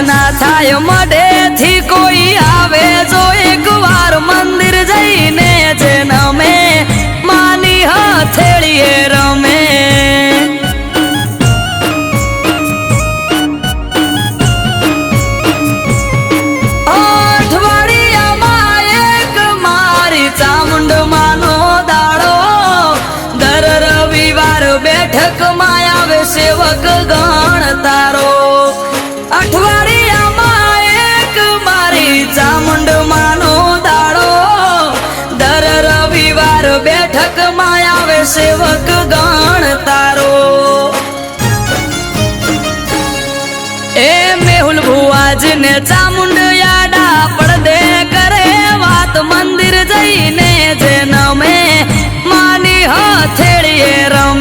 ના થાય મઢે થી કોઈ આવે જો એક વાર મંદિર જઈને જે નમે માની હથેળીએ રમે અઠવાડિયામાં એક મારી ચામુંડ માનો દાડો દર રવિવાર બેઠકમાં આવે સેવક ગણ તારો અઠવાડિયામાં એક મારી ચામુંડ માનો દાડો દર રવિવાર બેઠકમાં આવે સેવક ગણ તારો એ મેહુલ ભુવાજને ચામુંડ યાડા પડદે કરે વાત મંદિર જઈને જે નમે માની હથેળીએ રમ